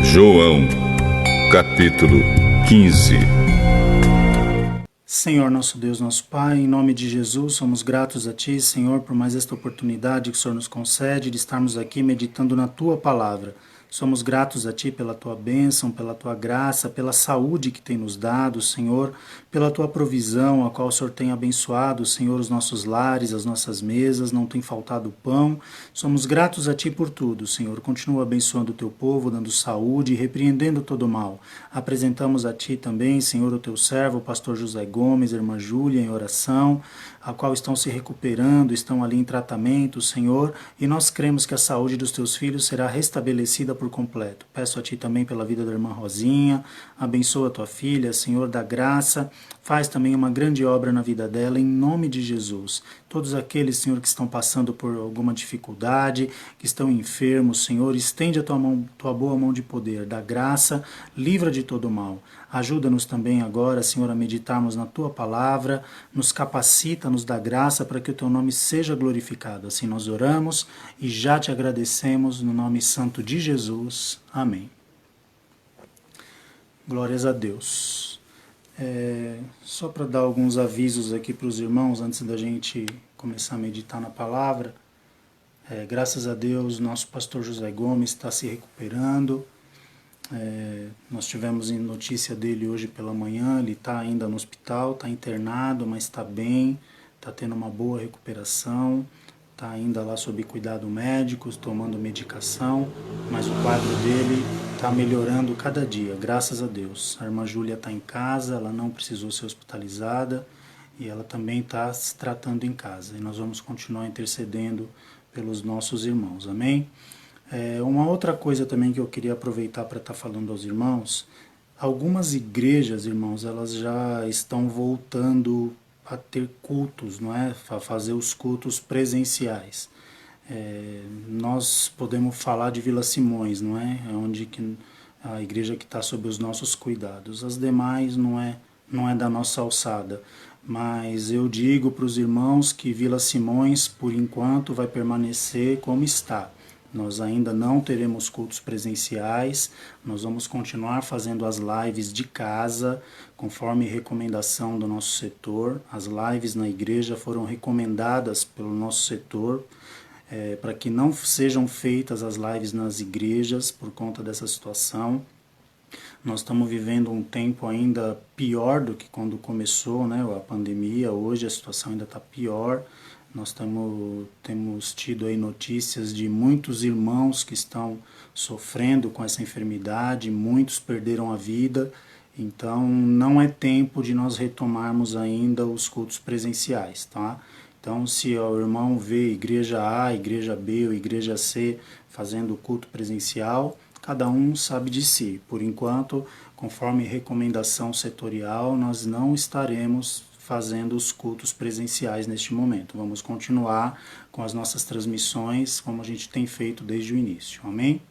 João, capítulo 15. Senhor, nosso Deus, nosso Pai, em nome de Jesus, somos gratos a Ti, Senhor, por mais esta oportunidade que o Senhor nos concede de estarmos aqui meditando na Tua palavra. Somos gratos a Ti pela Tua bênção, pela Tua graça, pela saúde que tem nos dado, Senhor, pela Tua provisão, a qual o Senhor tem abençoado, Senhor, os nossos lares, as nossas mesas, não tem faltado pão. Somos gratos a Ti por tudo, Senhor. Continua abençoando o Teu povo, dando saúde e repreendendo todo o mal. Apresentamos a Ti também, Senhor, o Teu servo, o pastor José Gomes, a irmã Júlia, em oração, a qual estão se recuperando, estão ali em tratamento, Senhor, e nós cremos que a saúde dos Teus filhos será restabelecida por completo. Peço a Ti também pela vida da irmã Rosinha, abençoa a Tua filha, Senhor, da graça, faz também uma grande obra na vida dela, em nome de Jesus. Todos aqueles, Senhor, que estão passando por alguma dificuldade, que estão enfermos, Senhor, estende a Tua boa mão de poder, da graça, livra de todo mal. Ajuda-nos também agora, Senhor, a meditarmos na Tua palavra, nos capacita, nos dá graça para que o Teu nome seja glorificado. Assim nós oramos e já Te agradecemos no nome santo de Jesus. Amém. Glórias a Deus. Só para dar alguns avisos aqui para os irmãos antes da gente começar a meditar na palavra. Graças a Deus, nosso pastor José Gomes está se recuperando. Nós tivemos notícia dele hoje pela manhã, ele está ainda no hospital, está internado, mas está bem, está tendo uma boa recuperação, está ainda lá sob cuidado médico, tomando medicação, mas o quadro dele está melhorando cada dia, graças a Deus. A irmã Júlia está em casa, ela não precisou ser hospitalizada e ela também está se tratando em casa. E nós vamos continuar intercedendo pelos nossos irmãos, amém? Uma outra coisa também que eu queria aproveitar para estar falando aos irmãos, algumas igrejas, irmãos, elas já estão voltando a ter cultos, não é? A fazer os cultos presenciais. Nós podemos falar de Vila Simões, não é? É onde a igreja que está sob os nossos cuidados. As demais não é da nossa alçada. Mas eu digo para os irmãos que Vila Simões, por enquanto, vai permanecer como está. Nós ainda não teremos cultos presenciais, nós vamos continuar fazendo as lives de casa, conforme recomendação do nosso setor. As lives na igreja foram recomendadas pelo nosso setor, para que não sejam feitas as lives nas igrejas por conta dessa situação. Nós estamos vivendo um tempo ainda pior do que quando começou, né, a pandemia. Hoje a situação ainda está pior. Nós temos tido aí notícias de muitos irmãos que estão sofrendo com essa enfermidade, muitos perderam a vida, então não é tempo de nós retomarmos ainda os cultos presenciais, tá? Então, se o irmão vê igreja A, igreja B ou igreja C fazendo culto presencial, cada um sabe de si. Por enquanto, conforme recomendação setorial, nós não estaremos fazendo os cultos presenciais neste momento. Vamos continuar com as nossas transmissões, como a gente tem feito desde o início. Amém?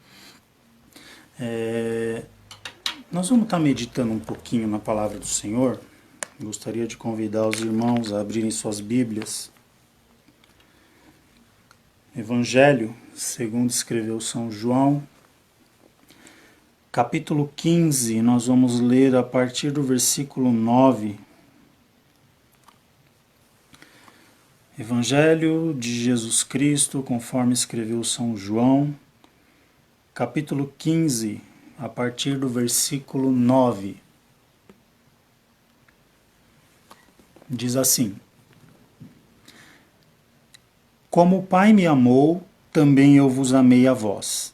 Nós vamos estar meditando um pouquinho na palavra do Senhor. Gostaria de convidar os irmãos a abrirem suas Bíblias. Evangelho, segundo escreveu São João, capítulo 15, nós vamos ler a partir do versículo 9. Evangelho de Jesus Cristo, conforme escreveu São João, capítulo 15, a partir do versículo 9. Diz assim: Como o Pai me amou, também eu vos amei a vós.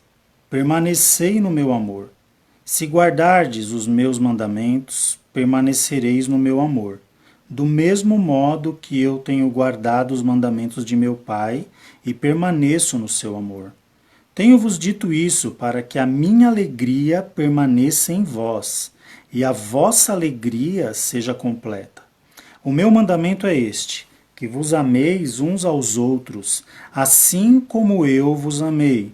Permanecei no meu amor. Se guardardes os meus mandamentos, permanecereis no meu amor. Do mesmo modo que eu tenho guardado os mandamentos de meu Pai e permaneço no seu amor. Tenho-vos dito isso para que a minha alegria permaneça em vós e a vossa alegria seja completa. O meu mandamento é este, que vos ameis uns aos outros, assim como eu vos amei.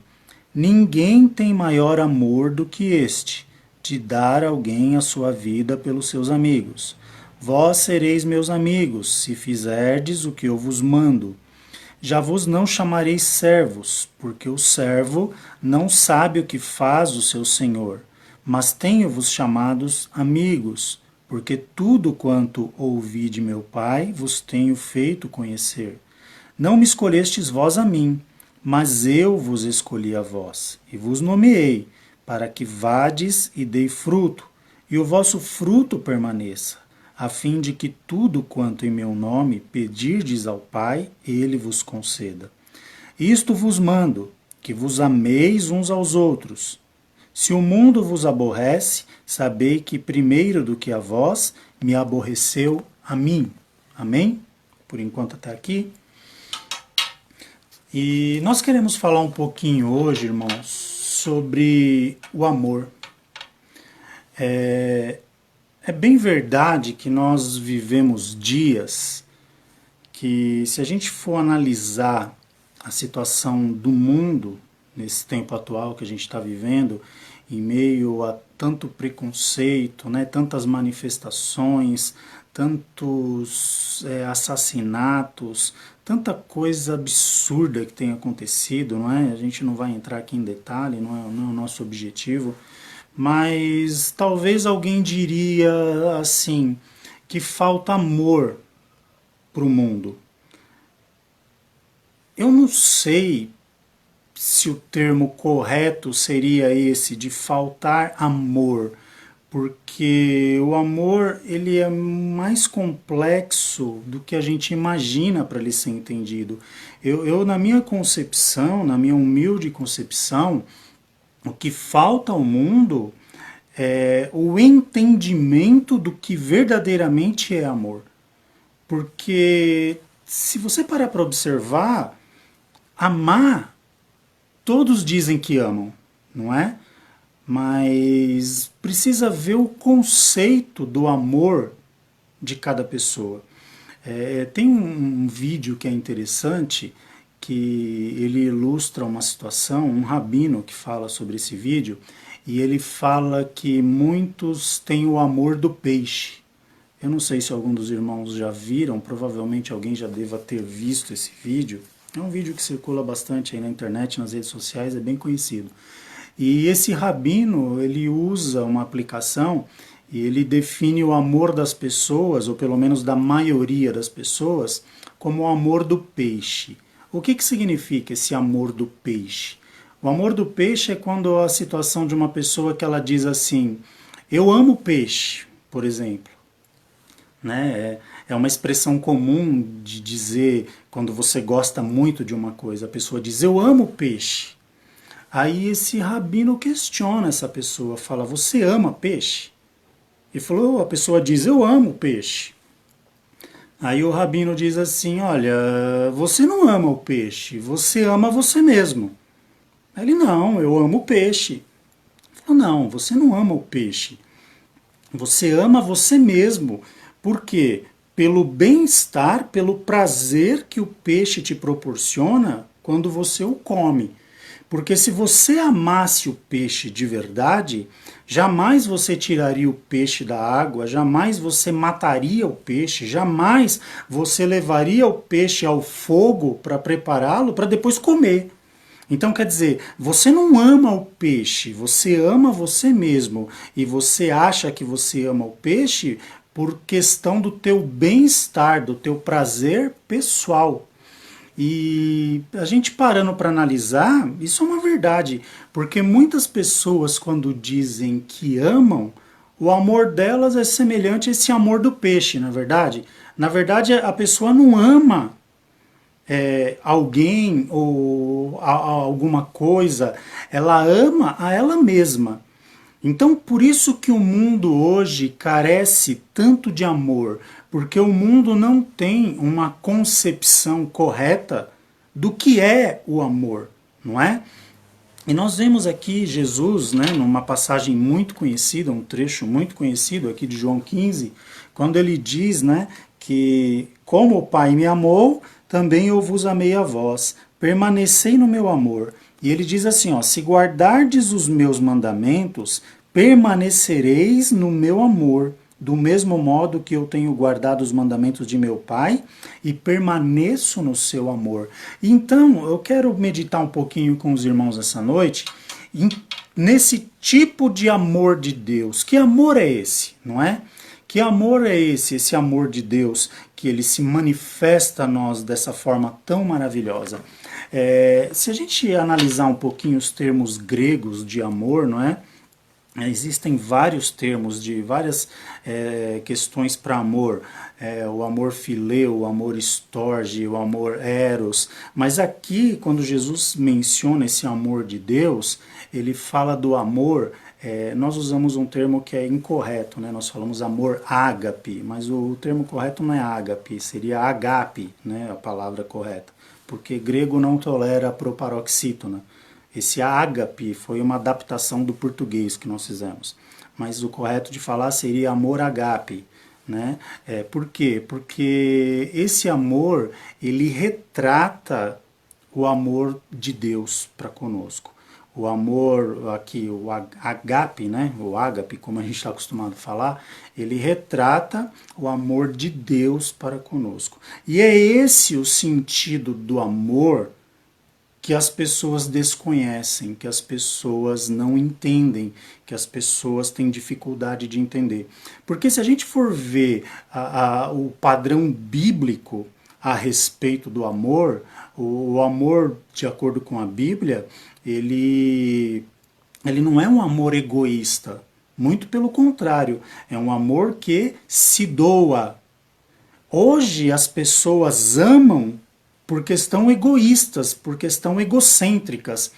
Ninguém tem maior amor do que este, de dar alguém a sua vida pelos seus amigos. Vós sereis meus amigos, se fizerdes o que eu vos mando. Já vos não chamarei servos, porque o servo não sabe o que faz o seu senhor. mas tenho-vos chamados amigos, porque tudo quanto ouvi de meu Pai vos tenho feito conhecer. Não me escolhestes vós a mim, mas eu vos escolhi a vós, e vos nomeei, para que vades e dei fruto, e o vosso fruto permaneça, a fim de que tudo quanto em meu nome pedirdes ao Pai, ele vos conceda. Isto vos mando, que vos ameis uns aos outros. Se o mundo vos aborrece, sabei que primeiro do que a vós, me aborreceu a mim. Amém? Por enquanto até aqui. E nós queremos falar um pouquinho hoje, irmãos, sobre o amor. É bem verdade que nós vivemos dias que, se a gente for analisar a situação do mundo nesse tempo atual que a gente está vivendo, em meio a tanto preconceito, né, tantas manifestações, tantos assassinatos, tanta coisa absurda que tem acontecido, não é? A gente não vai entrar aqui em detalhe, não é o nosso objetivo, mas talvez alguém diria assim, que falta amor para o mundo. Eu não sei se o termo correto seria esse, de faltar amor, porque o amor ele é mais complexo do que a gente imagina para ele ser entendido. Eu, na minha concepção, na minha humilde concepção, o que falta ao mundo é o entendimento do que verdadeiramente é amor. Porque se você parar para observar, amar, todos dizem que amam, não é? Mas precisa ver o conceito do amor de cada pessoa. Tem um vídeo que é interessante, que ele ilustra uma situação, um rabino que fala sobre esse vídeo, e ele fala que muitos têm o amor do peixe. Eu não sei se algum dos irmãos já viram, provavelmente alguém já deva ter visto esse vídeo. É um vídeo que circula bastante aí na internet, nas redes sociais, é bem conhecido. E esse rabino, ele usa uma aplicação e ele define o amor das pessoas, ou pelo menos da maioria das pessoas, como o amor do peixe. O que significa esse amor do peixe? O amor do peixe é quando a situação de uma pessoa que ela diz assim, eu amo peixe, por exemplo. Né? É uma expressão comum de dizer quando você gosta muito de uma coisa. A pessoa diz, eu amo peixe. Aí esse rabino questiona essa pessoa, fala, você ama peixe? E falou, a pessoa diz, eu amo peixe. Aí o rabino diz assim, olha, você não ama o peixe, você ama você mesmo. Ele, não, eu amo o peixe. Ele falou, não, você não ama o peixe. Você ama você mesmo. Por quê? Pelo bem-estar, pelo prazer que o peixe te proporciona quando você o come. Porque se você amasse o peixe de verdade, jamais você tiraria o peixe da água, jamais você mataria o peixe, jamais você levaria o peixe ao fogo para prepará-lo para depois comer. Então, quer dizer, você não ama o peixe, você ama você mesmo. E você acha que você ama o peixe por questão do teu bem-estar, do teu prazer pessoal. E a gente parando para analisar, isso é uma verdade, porque muitas pessoas quando dizem que amam, o amor delas é semelhante a esse amor do peixe, na verdade. Na verdade, a pessoa não ama alguém ou alguma coisa, ela ama a ela mesma. Então, por isso que o mundo hoje carece tanto de amor, porque o mundo não tem uma concepção correta do que é o amor, não é? E nós vemos aqui Jesus, né, numa passagem muito conhecida, um trecho muito conhecido aqui de João 15, quando ele diz, né, que como o Pai me amou, também eu vos amei a vós, permanecei no meu amor. E ele diz assim, ó, se guardardes os meus mandamentos, permanecereis no meu amor, do mesmo modo que eu tenho guardado os mandamentos de meu Pai e permaneço no seu amor. Então, eu quero meditar um pouquinho com os irmãos essa noite nesse tipo de amor de Deus. Que amor é esse, não é? Que amor é esse amor de Deus, que ele se manifesta a nós dessa forma tão maravilhosa? Se a gente analisar um pouquinho os termos gregos de amor, não é? Existem vários termos de várias questões para amor, o amor fileu, o amor storge, o amor eros, mas aqui quando Jesus menciona esse amor de Deus, ele fala do amor, nós usamos um termo que é incorreto, né? Nós falamos amor ágape, mas o termo correto não é ágape, seria agape, né? A palavra correta, porque grego não tolera proparoxítona. Esse ágape foi uma adaptação do português que nós fizemos. Mas o correto de falar seria amor agape, né? Por quê? Porque esse amor, ele retrata o amor de Deus para conosco. O amor aqui, o agape, né? O ágape, como a gente está acostumado a falar, ele retrata o amor de Deus para conosco. E é esse o sentido do amor que as pessoas desconhecem, que as pessoas não entendem, que as pessoas têm dificuldade de entender. Porque se a gente for ver o padrão bíblico a respeito do amor, o amor, de acordo com a Bíblia, ele não é um amor egoísta. Muito pelo contrário, é um amor que se doa. Hoje as pessoas amam porque estão egoístas, porque estão egocêntricas.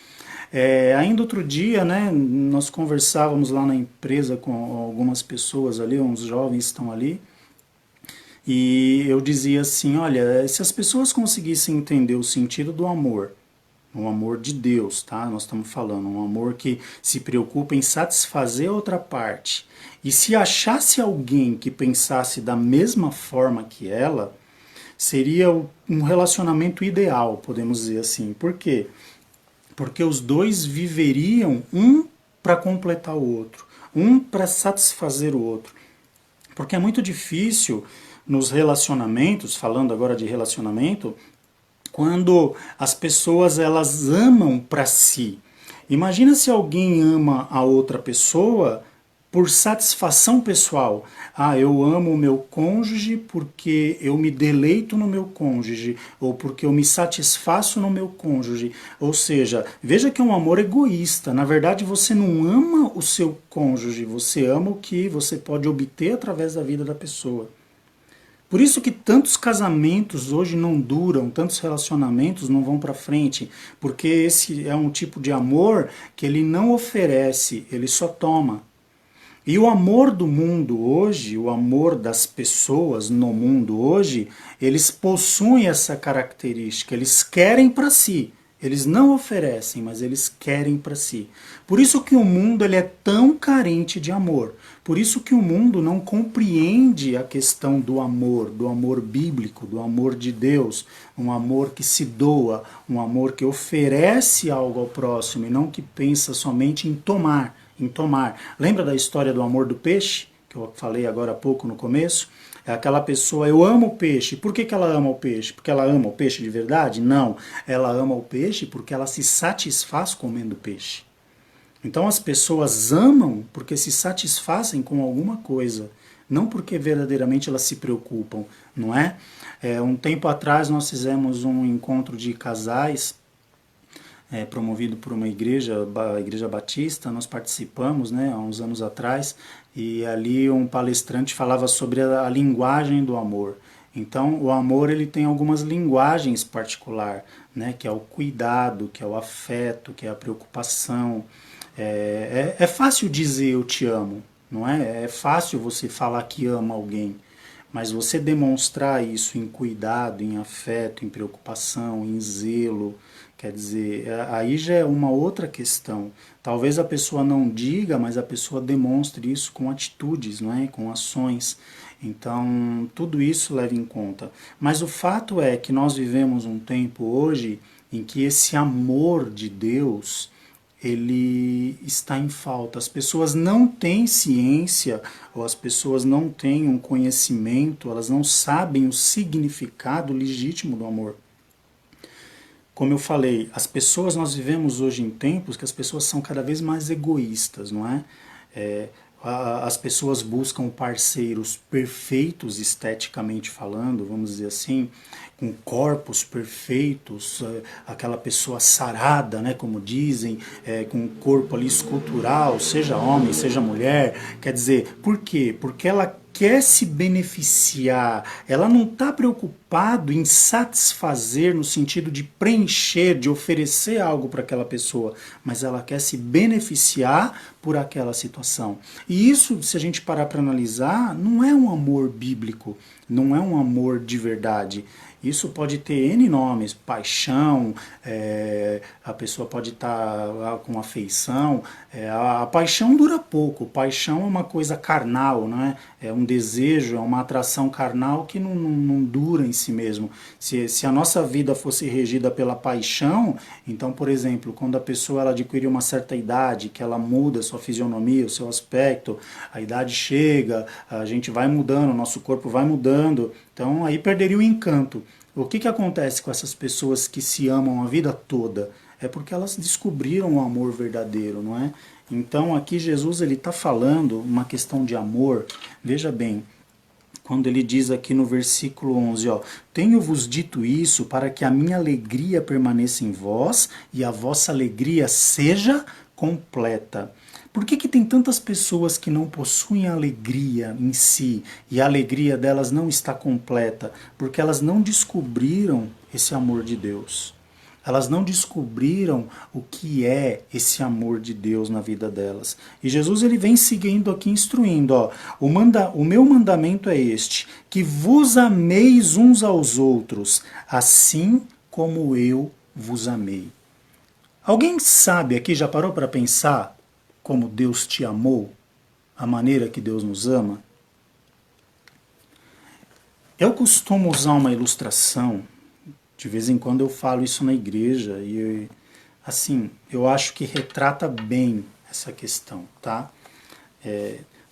Ainda outro dia, né, nós conversávamos lá na empresa com algumas pessoas ali, uns jovens estão ali, e eu dizia assim, olha, se as pessoas conseguissem entender o sentido do amor, um amor de Deus, tá? Nós estamos falando, um amor que se preocupa em satisfazer a outra parte, e se achasse alguém que pensasse da mesma forma que ela, seria um relacionamento ideal, podemos dizer assim. Por quê? Porque os dois viveriam um para completar o outro, um para satisfazer o outro. Porque é muito difícil nos relacionamentos, falando agora de relacionamento, quando as pessoas elas amam para si. Imagina se alguém ama a outra pessoa por satisfação pessoal. Eu amo o meu cônjuge porque eu me deleito no meu cônjuge, ou porque eu me satisfaço no meu cônjuge. Ou seja, veja que é um amor egoísta. Na verdade, você não ama o seu cônjuge, você ama o que você pode obter através da vida da pessoa. Por isso que tantos casamentos hoje não duram, tantos relacionamentos não vão para frente, porque esse é um tipo de amor que ele não oferece, ele só toma. E o amor do mundo hoje, o amor das pessoas no mundo hoje, eles possuem essa característica, eles querem para si. Eles não oferecem, mas eles querem para si. Por isso que o mundo ele é tão carente de amor. Por isso que o mundo não compreende a questão do amor bíblico, do amor de Deus, um amor que se doa, um amor que oferece algo ao próximo e não que pensa somente em tomar. Lembra da história do amor do peixe, que eu falei agora há pouco no começo? É aquela pessoa, eu amo o peixe. Por que ela ama o peixe? Porque ela ama o peixe de verdade? Não. Ela ama o peixe porque ela se satisfaz comendo peixe. Então as pessoas amam porque se satisfazem com alguma coisa, não porque verdadeiramente elas se preocupam, não é? Um tempo atrás nós fizemos um encontro de casais, promovido por uma igreja, a Igreja Batista, nós participamos, né, há uns anos atrás, e ali um palestrante falava sobre a linguagem do amor. Então, o amor ele tem algumas linguagens particular, né, que é o cuidado, que é o afeto, que é a preocupação. É fácil dizer eu te amo, não é? É fácil você falar que ama alguém, mas você demonstrar isso em cuidado, em afeto, em preocupação, em zelo, quer dizer, aí já é uma outra questão. Talvez a pessoa não diga, mas a pessoa demonstre isso com atitudes, não é? Com ações. Então, tudo isso leva em conta. Mas o fato é que nós vivemos um tempo hoje em que esse amor de Deus, ele está em falta. As pessoas não têm ciência, ou as pessoas não têm um conhecimento, elas não sabem o significado legítimo do amor. como eu falei, as pessoas, nós vivemos hoje em tempos que as pessoas são cada vez mais egoístas, não é? É, as pessoas buscam parceiros perfeitos, esteticamente falando, vamos dizer assim, com corpos perfeitos, aquela pessoa sarada, né, como dizem, com um corpo ali escultural, seja homem, seja mulher. Quer dizer, por quê? Porque ela quer se beneficiar, ela não está preocupado em satisfazer no sentido de preencher, de oferecer algo para aquela pessoa, mas ela quer se beneficiar por aquela situação. E isso, se a gente parar para analisar, não é um amor bíblico, não é um amor de verdade. Isso pode ter N nomes, paixão, a pessoa pode estar com afeição. A paixão dura pouco, paixão é uma coisa carnal, né? É um desejo, é uma atração carnal que não dura em si mesmo. Se a nossa vida fosse regida pela paixão, então, por exemplo, quando a pessoa ela adquire uma certa idade, que ela muda a sua fisionomia, o seu aspecto, a idade chega, a gente vai mudando, o nosso corpo vai mudando, então aí perderia o encanto. O que acontece com essas pessoas que se amam a vida toda? É porque elas descobriram o amor verdadeiro, não é? Então aqui Jesus ele está falando uma questão de amor. Veja bem, quando ele diz aqui no versículo 11, ó, tenho-vos dito isso para que a minha alegria permaneça em vós e a vossa alegria seja completa. Por que tem tantas pessoas que não possuem alegria em si e a alegria delas não está completa? Porque elas não descobriram esse amor de Deus. Elas não descobriram o que é esse amor de Deus na vida delas. E Jesus ele vem seguindo aqui, instruindo. Ó, o meu mandamento é este, que vos ameis uns aos outros, assim como eu vos amei. Alguém sabe aqui, já parou para pensar como Deus te amou? A maneira que Deus nos ama? Eu costumo usar uma ilustração, de vez em quando eu falo isso na igreja, e assim, eu acho que retrata bem essa questão, tá?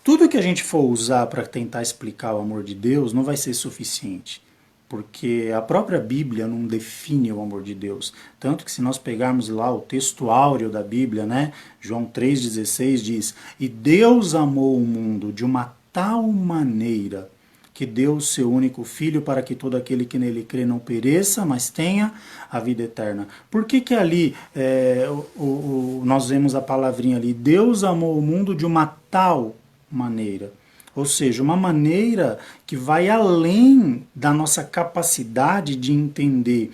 Tudo que a gente for usar para tentar explicar o amor de Deus não vai ser suficiente, porque a própria Bíblia não define o amor de Deus. Tanto que se nós pegarmos lá o texto áureo da Bíblia, né, João 3,16 diz, e Deus amou o mundo de uma tal maneira que deu o seu único Filho para que todo aquele que nele crê não pereça, mas tenha a vida eterna. Por que ali nós vemos a palavrinha ali, Deus amou o mundo de uma tal maneira? Ou seja, uma maneira que vai além da nossa capacidade de entender.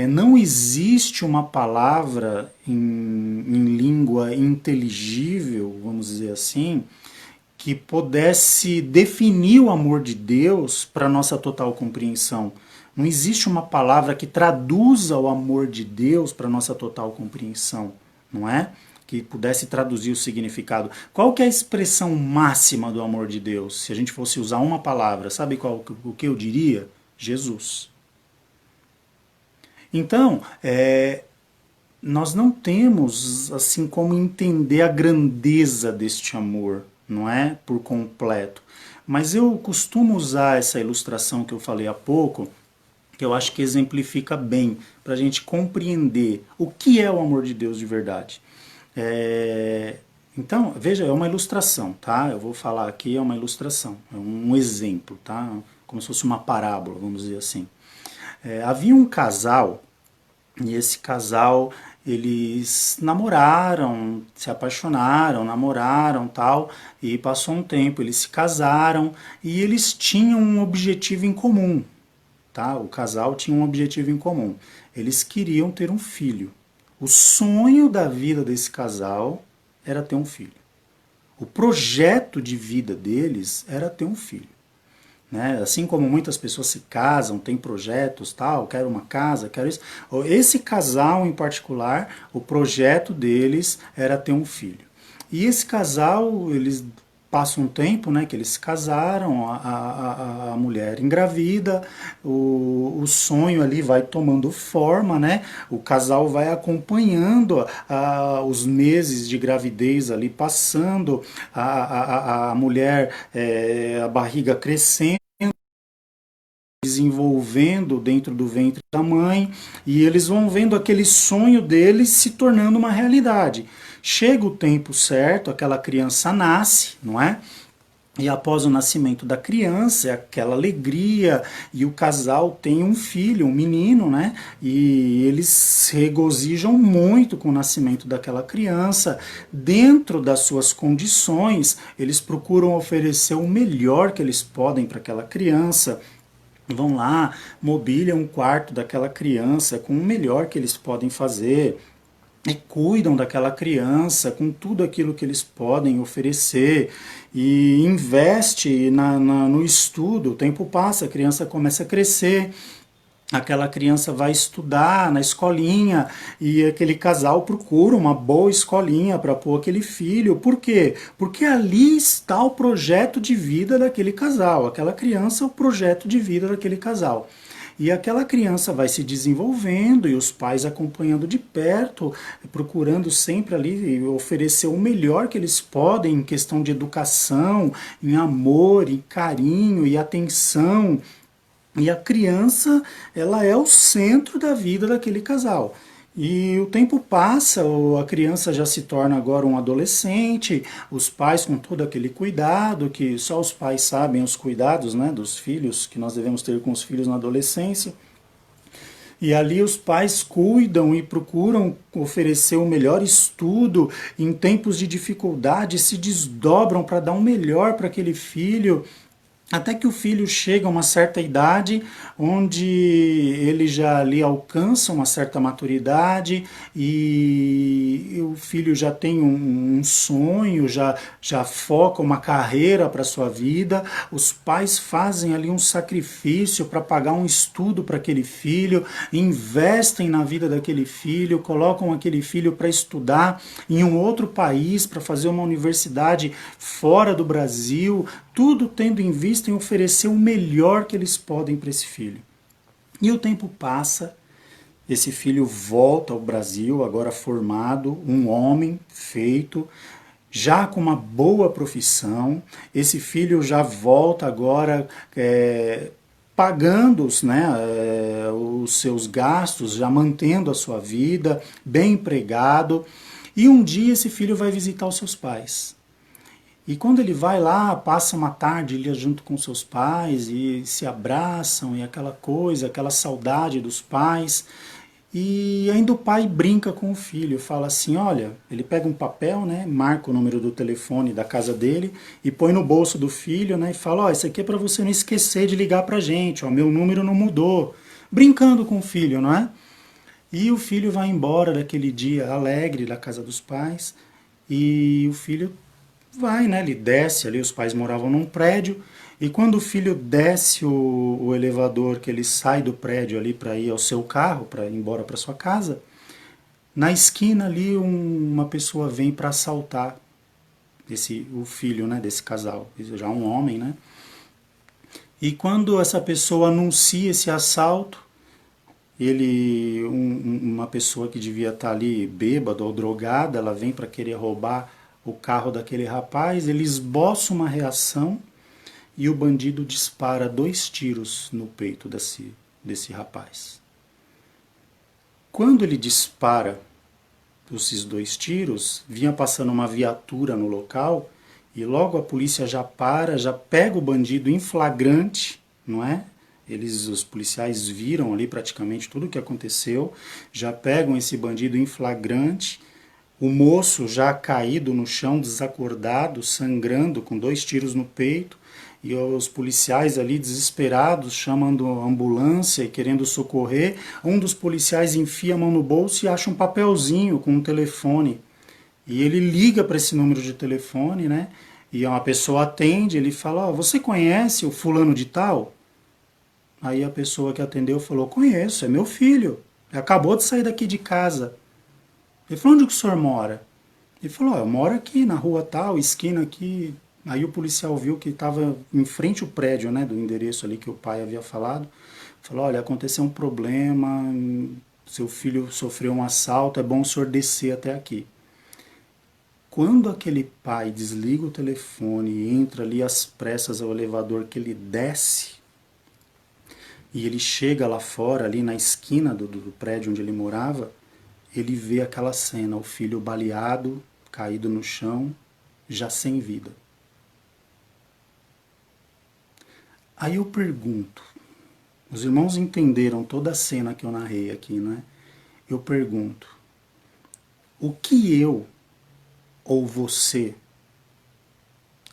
Não existe uma palavra em língua inteligível, vamos dizer assim, que pudesse definir o amor de Deus para nossa total compreensão. Não existe uma palavra que traduza o amor de Deus para nossa total compreensão, não é? Que pudesse traduzir o significado. Qual que é a expressão máxima do amor de Deus? Se a gente fosse usar uma palavra, sabe o que eu diria? Jesus. Então, nós não temos assim como entender a grandeza deste amor, não é? Por completo. Mas eu costumo usar essa ilustração que eu falei há pouco, que eu acho que exemplifica bem, para a gente compreender o que é o amor de Deus de verdade. Então, veja, é uma ilustração, tá? Eu vou falar aqui, é uma ilustração, é um exemplo, tá? Como se fosse uma parábola, vamos dizer assim. Havia um casal, e esse casal, eles namoraram, se apaixonaram, namoraram tal, e passou um tempo, eles se casaram, e eles tinham um objetivo em comum, tá? O casal tinha um objetivo em comum, eles queriam ter um filho. O sonho da vida desse casal era ter um filho. O projeto de vida deles era ter um filho. Né? Assim como muitas pessoas se casam, têm projetos, tal, quero uma casa, quero isso. Esse casal em particular, o projeto deles era ter um filho. E esse casal, eles passam um tempo, né, que eles se casaram, a mulher engravida, o sonho ali vai tomando forma, né, o casal vai acompanhando os meses de gravidez ali passando, a mulher, a barriga crescendo, desenvolvendo dentro do ventre da mãe, e eles vão vendo aquele sonho deles se tornando uma realidade. Chega o tempo certo, aquela criança nasce, não é? E após o nascimento da criança, é aquela alegria, e o casal tem um filho, um menino, né? E eles se regozijam muito com o nascimento daquela criança. Dentro das suas condições, eles procuram oferecer o melhor que eles podem para aquela criança. Vão lá, mobiliam um quarto daquela criança com o melhor que eles podem fazer, e cuidam daquela criança com tudo aquilo que eles podem oferecer, e investe no estudo. O tempo passa, a criança começa a crescer, aquela criança vai estudar na escolinha, e aquele casal procura uma boa escolinha para pôr aquele filho. Por quê? Porque ali está o projeto de vida daquele casal. Aquela criança é o projeto de vida daquele casal. E aquela criança vai se desenvolvendo, e os pais acompanhando de perto, procurando sempre ali oferecer o melhor que eles podem em questão de educação, em amor, em carinho e atenção. E a criança, ela é o centro da vida daquele casal. E o tempo passa, a criança já se torna agora um adolescente, os pais com todo aquele cuidado, que só os pais sabem os cuidados, né, dos filhos, que nós devemos ter com os filhos na adolescência. E ali os pais cuidam e procuram oferecer o melhor estudo. Em tempos de dificuldade, se desdobram para dar um melhor para aquele filho, até que o filho chega a uma certa idade, onde ele já ali alcança uma certa maturidade, e o filho já tem um sonho, já foca uma carreira para a sua vida. Os pais fazem ali um sacrifício para pagar um estudo para aquele filho, investem na vida daquele filho, colocam aquele filho para estudar em um outro país, para fazer uma universidade fora do Brasil, tudo tendo em vista em oferecer o melhor que eles podem para esse filho. E o tempo passa, esse filho volta ao Brasil, agora formado, um homem feito, já com uma boa profissão. Esse filho já volta agora pagando, né, os seus gastos, já mantendo a sua vida, bem empregado. E um dia esse filho vai visitar os seus pais. E quando ele vai lá, passa uma tarde ali junto com seus pais, e se abraçam, e aquela coisa, aquela saudade dos pais. E ainda o pai brinca com o filho, fala assim, olha, ele pega um papel, né, marca o número do telefone da casa dele e põe no bolso do filho, né, e fala, ó, isso aqui é para você não esquecer de ligar pra gente, ó, meu número não mudou. Brincando com o filho, não é? E o filho vai embora daquele dia alegre da casa dos pais, e o filho vai, né? Ele desce ali, os pais moravam num prédio, e quando o filho desce o elevador, que ele sai do prédio ali para ir ao seu carro, para ir embora para sua casa, na esquina ali uma pessoa vem para assaltar o filho, né, desse casal, já um homem, né? E quando essa pessoa anuncia esse assalto, uma pessoa que devia estar ali bêbada ou drogada, ela vem para querer roubar o carro daquele rapaz, ele esboça uma reação, e o bandido dispara 2 tiros no peito desse rapaz. Quando ele dispara esses 2 tiros, vinha passando uma viatura no local, e logo a polícia já pega o bandido em flagrante, não é? Os policiais viram ali praticamente tudo o que aconteceu, já pegam esse bandido em flagrante, o moço já caído no chão, desacordado, sangrando, com 2 tiros no peito, e os policiais ali desesperados, chamando a ambulância e querendo socorrer. Um dos policiais enfia a mão no bolso e acha um papelzinho com um telefone. E ele liga para esse número de telefone, né? E uma pessoa atende, ele fala, você conhece o fulano de tal? Aí a pessoa que atendeu falou, conheço, é meu filho, acabou de sair daqui de casa. Ele falou, onde que o senhor mora? Ele falou, eu moro aqui na rua tal, esquina aqui. Aí o policial viu que estava em frente ao prédio, né, do endereço ali que o pai havia falado. Falou, olha, aconteceu um problema, seu filho sofreu um assalto, é bom o senhor descer até aqui. Quando aquele pai desliga o telefone e entra ali às pressas ao elevador, que ele desce, E ele chega lá fora, ali na esquina do prédio onde ele morava, ele vê aquela cena, o filho baleado, caído no chão, já sem vida. Aí eu pergunto, os irmãos entenderam toda a cena que eu narrei aqui, né? Eu pergunto, o que eu ou você,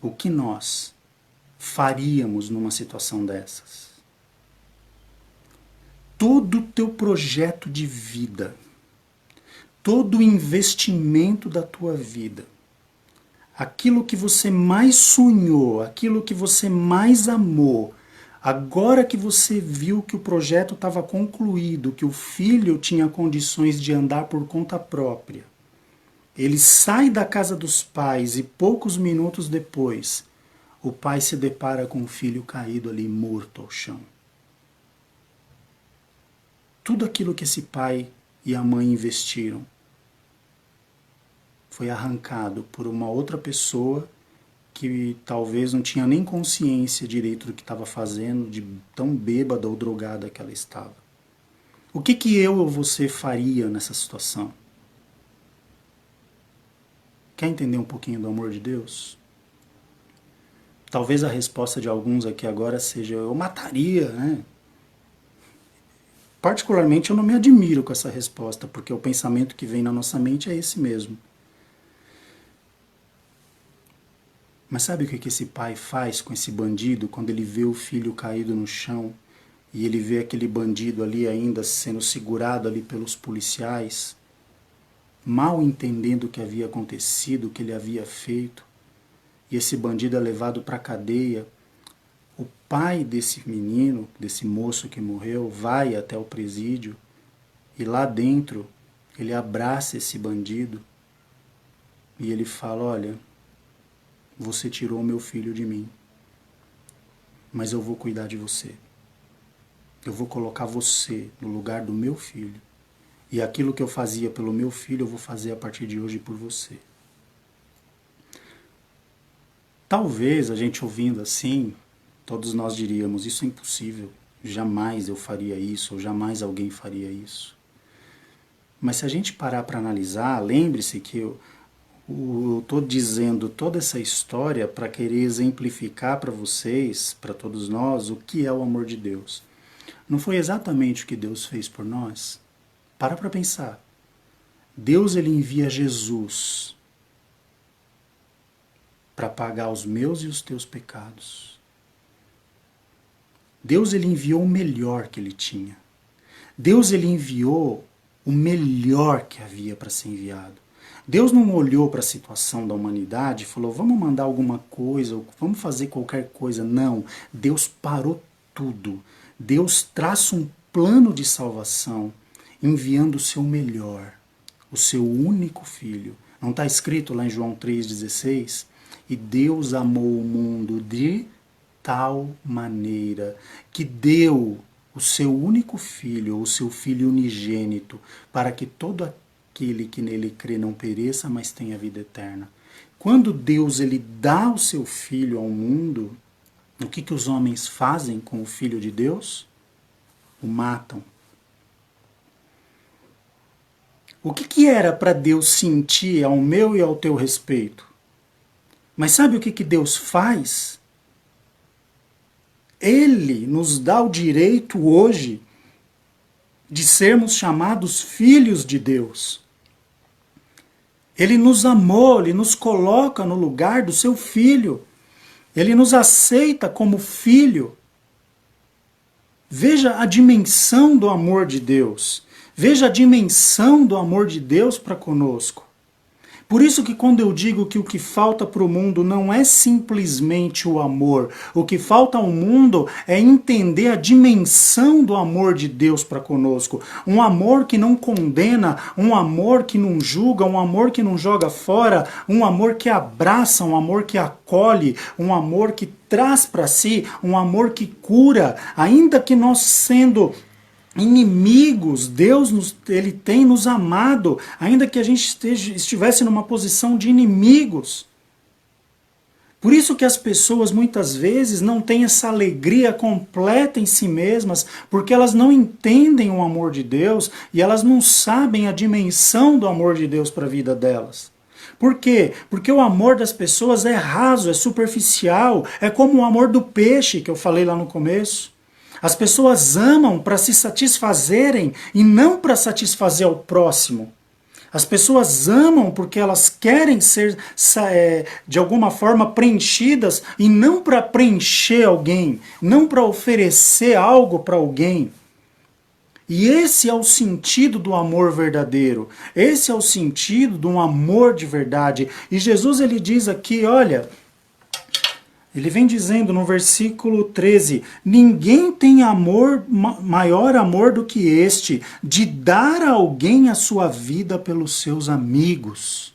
o que nós faríamos numa situação dessas? Todo o teu projeto de vida, todo o investimento da tua vida, aquilo que você mais sonhou, aquilo que você mais amou, agora que você viu que o projeto estava concluído, que o filho tinha condições de andar por conta própria, ele sai da casa dos pais e poucos minutos depois, o pai se depara com o filho caído ali, morto ao chão. Tudo aquilo que esse pai e a mãe investiram foi arrancado por uma outra pessoa que talvez não tinha nem consciência direito do que estava fazendo, de tão bêbada ou drogada que ela estava. O que eu ou você faria nessa situação? Quer entender um pouquinho do amor de Deus? Talvez a resposta de alguns aqui agora seja, eu mataria, né? Particularmente eu não me admiro com essa resposta, porque o pensamento que vem na nossa mente é esse mesmo. Mas sabe o que esse pai faz com esse bandido quando ele vê o filho caído no chão e ele vê aquele bandido ali ainda sendo segurado ali pelos policiais, mal entendendo o que havia acontecido, o que ele havia feito, e esse bandido é levado para a cadeia? O pai desse menino, desse moço que morreu, vai até o presídio e lá dentro ele abraça esse bandido e ele fala, olha, você tirou meu filho de mim, mas eu vou cuidar de você. Eu vou colocar você no lugar do meu filho. E aquilo que eu fazia pelo meu filho, eu vou fazer a partir de hoje por você. Talvez a gente ouvindo assim, todos nós diríamos, isso é impossível, jamais eu faria isso, ou jamais alguém faria isso. Mas se a gente parar para analisar, lembre-se que eu estou dizendo toda essa história para querer exemplificar para vocês, para todos nós, o que é o amor de Deus. Não foi exatamente o que Deus fez por nós? Para pensar. Deus ele envia Jesus para pagar os meus e os teus pecados. Deus ele enviou o melhor que ele tinha. Deus ele enviou o melhor que havia para ser enviado. Deus não olhou para a situação da humanidade e falou, vamos mandar alguma coisa, vamos fazer qualquer coisa. Não, Deus parou tudo. Deus traça um plano de salvação, enviando o seu melhor, o seu único filho. Não está escrito lá em João 3,16? E Deus amou o mundo de tal maneira que deu o seu único filho, ou o seu filho unigênito, para que todo aquele que nele crê não pereça, mas tenha vida eterna. Quando Deus ele dá o seu filho ao mundo, o que os homens fazem com o filho de Deus? O matam. O que era para Deus sentir ao meu e ao teu respeito? Mas sabe o que Deus faz? Ele nos dá o direito hoje de sermos chamados filhos de Deus. Ele nos amou, ele nos coloca no lugar do seu filho. Ele nos aceita como filho. Veja a dimensão do amor de Deus. Veja a dimensão do amor de Deus para conosco. Por isso que quando eu digo que o que falta para o mundo não é simplesmente o amor, o que falta ao mundo é entender a dimensão do amor de Deus para conosco. Um amor que não condena, um amor que não julga, um amor que não joga fora, um amor que abraça, um amor que acolhe, um amor que traz para si, um amor que cura, ainda que nós sendo inimigos, Deus ele tem nos amado, ainda que a gente estivesse numa posição de inimigos. Por isso que as pessoas muitas vezes não têm essa alegria completa em si mesmas, porque elas não entendem o amor de Deus e elas não sabem a dimensão do amor de Deus para a vida delas. Por quê? Porque o amor das pessoas é raso, é superficial, é como o amor do peixe que eu falei lá no começo. As pessoas amam para se satisfazerem e não para satisfazer ao próximo. As pessoas amam porque elas querem ser, de alguma forma, preenchidas e não para preencher alguém, não para oferecer algo para alguém. E esse é o sentido do amor verdadeiro. Esse é o sentido de um amor de verdade. E Jesus ele diz aqui, olha, ele vem dizendo no versículo 13, ninguém tem amor, maior amor do que este, de dar a alguém a sua vida pelos seus amigos.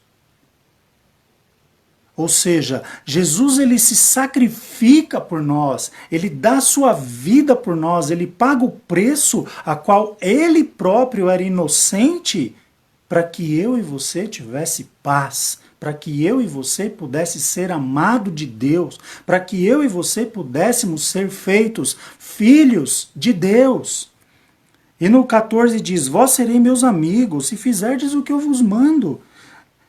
Ou seja, Jesus ele se sacrifica por nós, ele dá a sua vida por nós, ele paga o preço a qual ele próprio era inocente para que eu e você tivesse paz, para que eu e você pudesse ser amado de Deus, para que eu e você pudéssemos ser feitos filhos de Deus. E no 14 diz, vós sereis meus amigos, se fizerdes o que eu vos mando.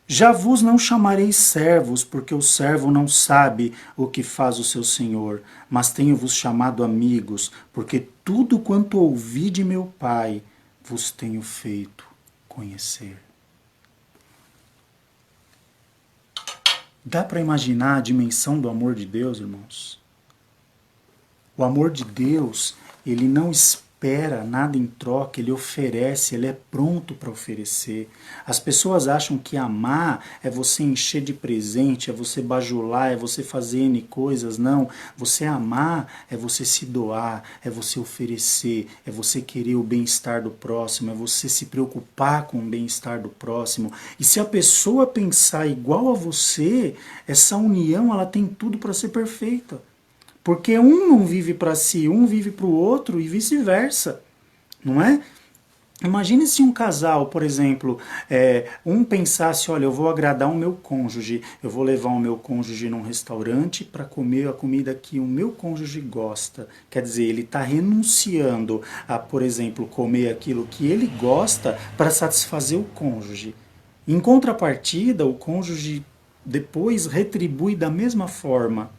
Já vos não chamarei servos, porque o servo não sabe o que faz o seu senhor, mas tenho-vos chamado amigos, porque tudo quanto ouvi de meu Pai vos tenho feito conhecer. Dá para imaginar a dimensão do amor de Deus, irmãos? O amor de Deus, ele não espera nada em troca, ele oferece, ele é pronto para oferecer. As pessoas acham que amar é você encher de presente, é você bajular, é você fazer N coisas. Não, você amar é você se doar, é você oferecer, é você querer o bem-estar do próximo, é você se preocupar com o bem-estar do próximo. E se a pessoa pensar igual a você, essa união ela tem tudo para ser perfeita. Porque um não vive para si, um vive para o outro e vice-versa, não é? Imagine se um casal, por exemplo, um pensasse, olha, eu vou agradar o meu cônjuge, eu vou levar o meu cônjuge num restaurante para comer a comida que o meu cônjuge gosta. Quer dizer, ele está renunciando a, por exemplo, comer aquilo que ele gosta para satisfazer o cônjuge. Em contrapartida, o cônjuge depois retribui da mesma forma.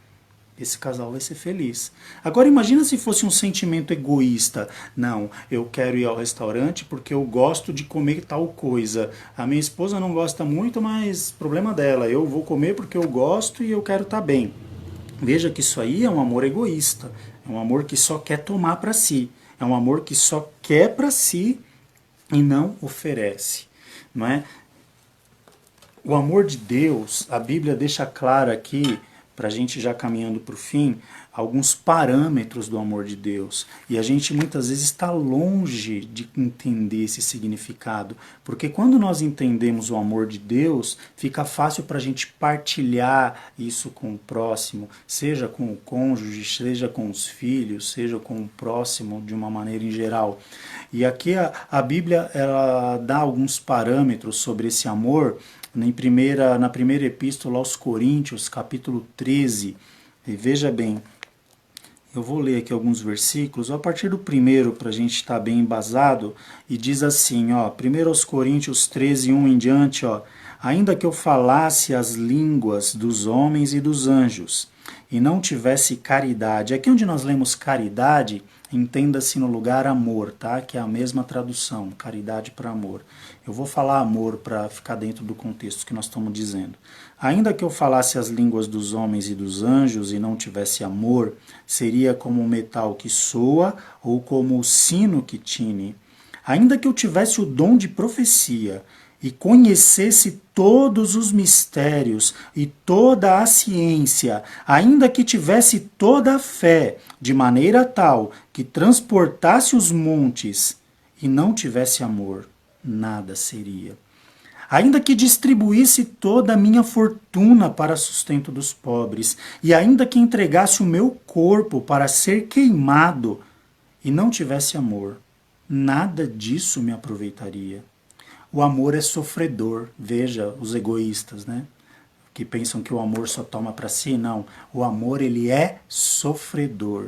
Esse casal vai ser feliz. Agora imagina se fosse um sentimento egoísta. Não, eu quero ir ao restaurante porque eu gosto de comer tal coisa. A minha esposa não gosta muito, mas problema dela. Eu vou comer porque eu gosto e eu quero estar bem. Veja que isso aí é um amor egoísta. É um amor que só quer tomar para si. É um amor que só quer para si e não oferece. Não é? O amor de Deus, a Bíblia deixa claro aqui, para a gente já caminhando para o fim, alguns parâmetros do amor de Deus. E a gente muitas vezes está longe de entender esse significado. Porque quando nós entendemos o amor de Deus, fica fácil para a gente partilhar isso com o próximo, seja com o cônjuge, seja com os filhos, seja com o próximo de uma maneira em geral. E aqui a Bíblia ela dá alguns parâmetros sobre esse amor, na primeira epístola aos Coríntios, capítulo 13, e veja bem, eu vou ler aqui alguns versículos, a partir do primeiro, para a gente estar bem embasado, e diz assim, 1 aos Coríntios 13, 1 em diante, ainda que eu falasse as línguas dos homens e dos anjos, e não tivesse caridade, aqui onde nós lemos caridade, entenda-se no lugar amor, tá? Que é a mesma tradução, caridade para amor. Eu vou falar amor para ficar dentro do contexto que nós estamos dizendo. Ainda que eu falasse as línguas dos homens e dos anjos e não tivesse amor, seria como um metal que soa ou como o sino que tine. Ainda que eu tivesse o dom de profecia e conhecesse todos os mistérios e toda a ciência, ainda que tivesse toda a fé, de maneira tal que transportasse os montes e não tivesse amor, nada seria. Ainda que distribuísse toda a minha fortuna para sustento dos pobres, e ainda que entregasse o meu corpo para ser queimado, e não tivesse amor, nada disso me aproveitaria. O amor é sofredor, veja os egoístas, né? que pensam que o amor só toma para si. Não, o amor ele é sofredor.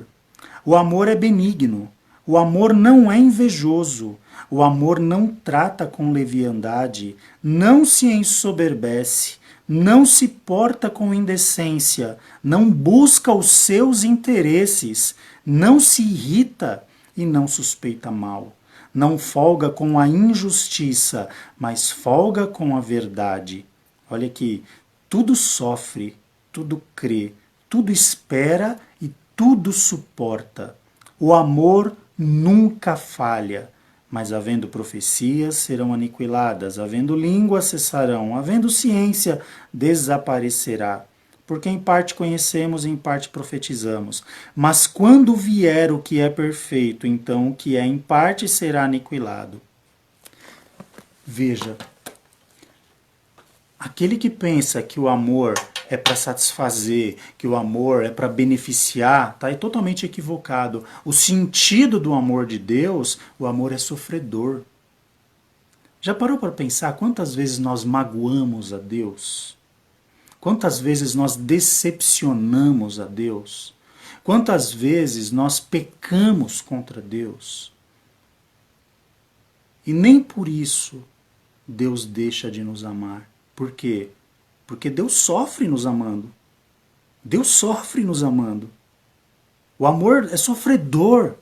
O amor é benigno. O amor não é invejoso. O amor não trata com leviandade, não se ensoberbece, não se porta com indecência, não busca os seus interesses, não se irrita e não suspeita mal. Não folga com a injustiça, mas folga com a verdade. Olha aqui, tudo sofre, tudo crê, tudo espera e tudo suporta. O amor nunca falha, mas havendo profecias serão aniquiladas, havendo língua cessarão, havendo ciência desaparecerá. Porque em parte conhecemos, em parte profetizamos. Mas quando vier o que é perfeito, então o que é em parte será aniquilado. Veja, aquele que pensa que o amor é para satisfazer, que o amor é para beneficiar, está totalmente equivocado. O sentido do amor de Deus, o amor é sofredor. Já parou para pensar quantas vezes nós magoamos a Deus? Quantas vezes nós decepcionamos a Deus? Quantas vezes nós pecamos contra Deus? E nem por isso Deus deixa de nos amar. Por quê? Porque Deus sofre nos amando. Deus sofre nos amando. O amor é sofredor.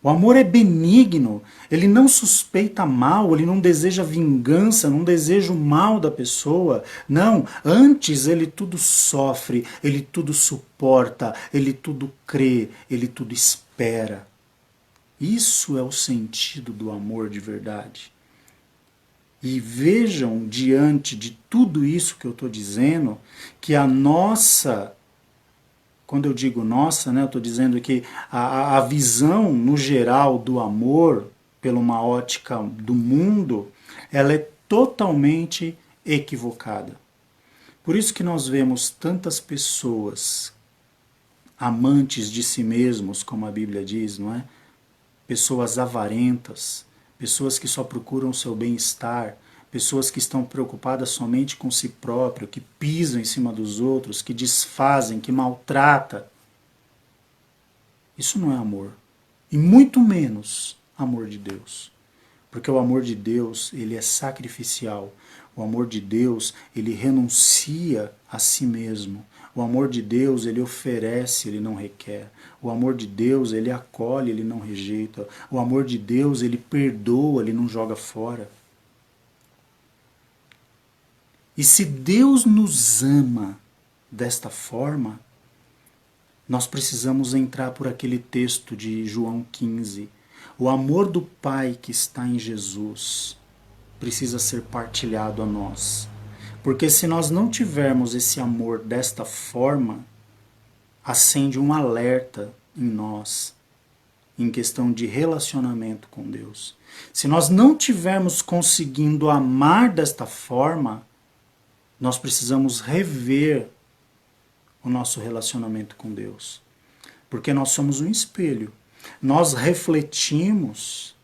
O amor é benigno. Ele não suspeita mal, ele não deseja vingança, não deseja o mal da pessoa. Não, antes ele tudo sofre, ele tudo suporta, ele tudo crê, ele tudo espera. Isso é o sentido do amor de verdade. E vejam, diante de tudo isso que eu estou dizendo, que a nossa, quando eu digo nossa, né, eu estou dizendo que a visão no geral do amor, pela uma ótica do mundo, ela é totalmente equivocada. Por isso que nós vemos tantas pessoas amantes de si mesmos, como a Bíblia diz, não é? Pessoas avarentas, pessoas que só procuram o seu bem-estar, pessoas que estão preocupadas somente com si próprio, que pisam em cima dos outros, que desfazem, que maltratam. Isso não é amor. E muito menos amor de Deus. Porque o amor de Deus, ele é sacrificial. O amor de Deus, ele renuncia a si mesmo. O amor de Deus, ele oferece, ele não requer. O amor de Deus, ele acolhe, ele não rejeita. O amor de Deus, ele perdoa, ele não joga fora. E se Deus nos ama desta forma, nós precisamos entrar por aquele texto de João 15. O amor do Pai que está em Jesus precisa ser partilhado a nós. Porque se nós não tivermos esse amor desta forma, acende um alerta em nós, em questão de relacionamento com Deus. Se nós não tivermos conseguindo amar desta forma, nós precisamos rever o nosso relacionamento com Deus. Porque nós somos um espelho. Nós refletimos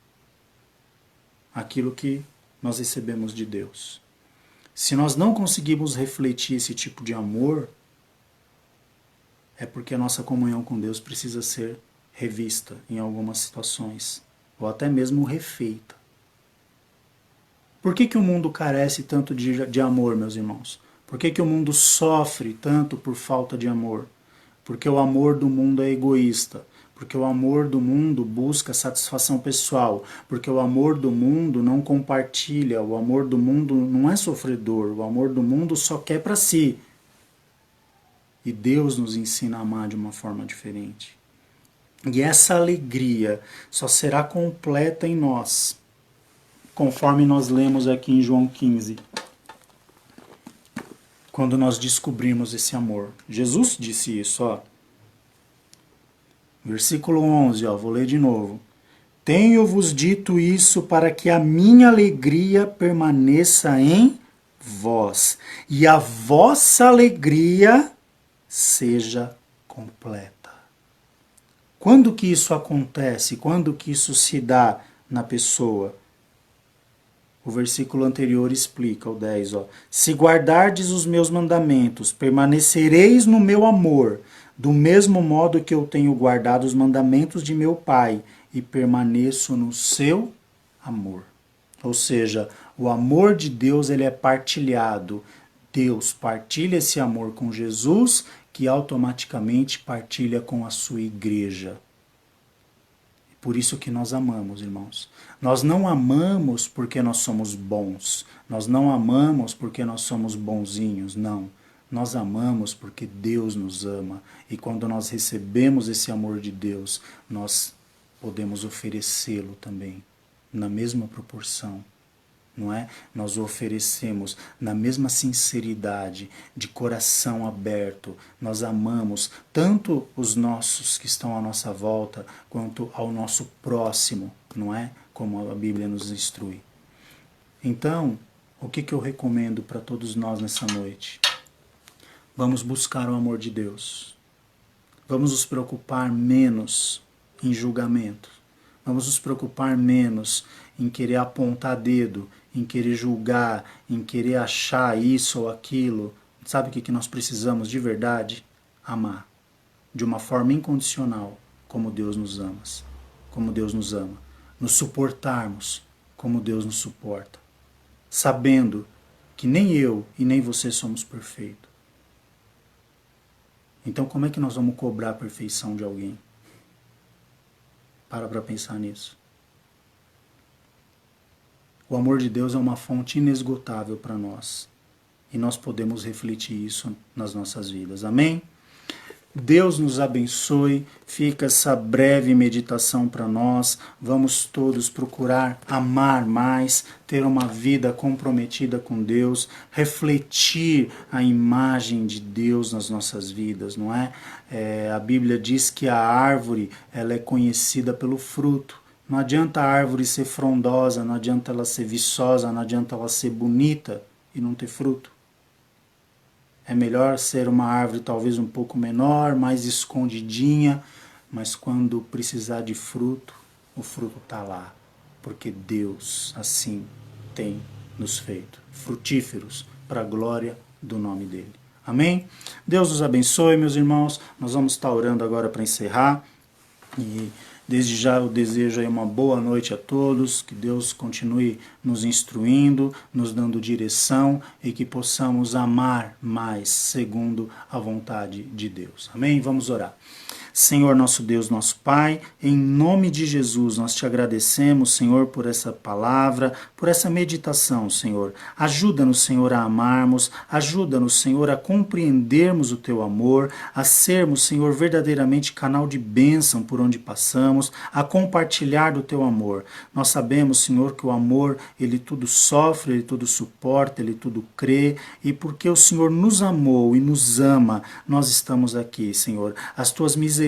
aquilo que nós recebemos de Deus. Se nós não conseguimos refletir esse tipo de amor, é porque a nossa comunhão com Deus precisa ser revista em algumas situações, ou até mesmo refeita. Por que o mundo carece tanto de amor, meus irmãos? Por que o mundo sofre tanto por falta de amor? Porque o amor do mundo é egoísta. Porque o amor do mundo busca satisfação pessoal. Porque o amor do mundo não compartilha. O amor do mundo não é sofredor. O amor do mundo só quer para si. E Deus nos ensina a amar de uma forma diferente. E essa alegria só será completa em nós, conforme nós lemos aqui em João 15. Quando nós descobrimos esse amor. Jesus disse isso, ó. Versículo 11, ó, vou ler de novo. Tenho-vos dito isso para que a minha alegria permaneça em vós, e a vossa alegria seja completa. Quando que isso acontece? Quando que isso se dá na pessoa? O versículo anterior explica, o 10, ó. Se guardardes os meus mandamentos, permanecereis no meu amor, do mesmo modo que eu tenho guardado os mandamentos de meu Pai, e permaneço no seu amor. Ou seja, o amor de Deus ele é partilhado. Deus partilha esse amor com Jesus, que automaticamente partilha com a sua igreja. Por isso que nós amamos, irmãos. Nós não amamos porque nós somos bons. Nós não amamos porque nós somos bonzinhos, não. Nós amamos porque Deus nos ama. E quando nós recebemos esse amor de Deus, nós podemos oferecê-lo também, na mesma proporção. Não é? Nós o oferecemos na mesma sinceridade, de coração aberto. Nós amamos tanto os nossos que estão à nossa volta, quanto ao nosso próximo, não é? Como a Bíblia nos instrui. Então, o que eu recomendo para todos nós nessa noite? Vamos buscar o amor de Deus. Vamos nos preocupar menos em julgamento. Vamos nos preocupar menos em querer apontar dedo, em querer julgar, em querer achar isso ou aquilo. Sabe o que nós precisamos de verdade? Amar. De uma forma incondicional, como Deus nos ama. Como Deus nos ama. Nos suportarmos como Deus nos suporta. Sabendo que nem eu e nem você somos perfeitos. Então como é que nós vamos cobrar a perfeição de alguém? Para pensar nisso. O amor de Deus é uma fonte inesgotável para nós. E nós podemos refletir isso nas nossas vidas. Amém? Deus nos abençoe. Fica essa breve meditação para nós. Vamos todos procurar amar mais, ter uma vida comprometida com Deus, refletir a imagem de Deus nas nossas vidas, não é? A Bíblia diz que a árvore ela é conhecida pelo fruto. Não adianta a árvore ser frondosa, não adianta ela ser viçosa, não adianta ela ser bonita e não ter fruto. É melhor ser uma árvore talvez um pouco menor, mais escondidinha, mas quando precisar de fruto, o fruto está lá. Porque Deus assim tem nos feito frutíferos para a glória do nome dele. Amém? Deus nos abençoe, meus irmãos. Nós vamos estar orando agora para encerrar. E desde já eu desejo aí uma boa noite a todos, que Deus continue nos instruindo, nos dando direção e que possamos amar mais segundo a vontade de Deus. Amém? Vamos orar. Senhor, nosso Deus, nosso Pai, em nome de Jesus, nós te agradecemos, Senhor, por essa palavra, por essa meditação, Senhor. Ajuda-nos, Senhor, a amarmos, ajuda-nos, Senhor, a compreendermos o teu amor, a sermos, Senhor, verdadeiramente canal de bênção por onde passamos, a compartilhar do teu amor. Nós sabemos, Senhor, que o amor, ele tudo sofre, ele tudo suporta, ele tudo crê, e porque o Senhor nos amou e nos ama, nós estamos aqui, Senhor. As tuas misericórdias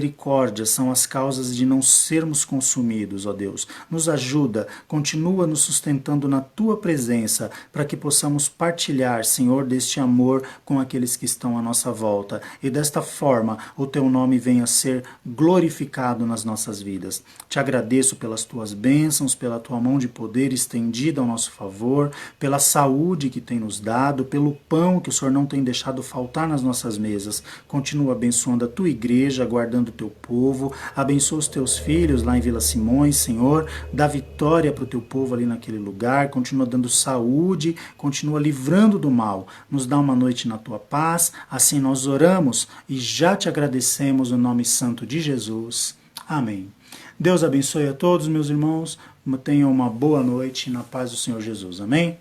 são as causas de não sermos consumidos, ó Deus. Nos ajuda, continua nos sustentando na tua presença, para que possamos partilhar, Senhor, deste amor com aqueles que estão à nossa volta. E desta forma, o teu nome venha a ser glorificado nas nossas vidas. Te agradeço pelas tuas bênçãos, pela tua mão de poder estendida ao nosso favor, pela saúde que tem nos dado, pelo pão que o Senhor não tem deixado faltar nas nossas mesas. Continua abençoando a tua igreja, guardando o teu povo, abençoa os teus filhos lá em Vila Simões, Senhor, dá vitória para o teu povo ali naquele lugar, continua dando saúde, continua livrando do mal, nos dá uma noite na tua paz, assim nós oramos e já te agradecemos no nome santo de Jesus. Amém. Deus abençoe a todos, meus irmãos, tenham uma boa noite na paz do Senhor Jesus. Amém?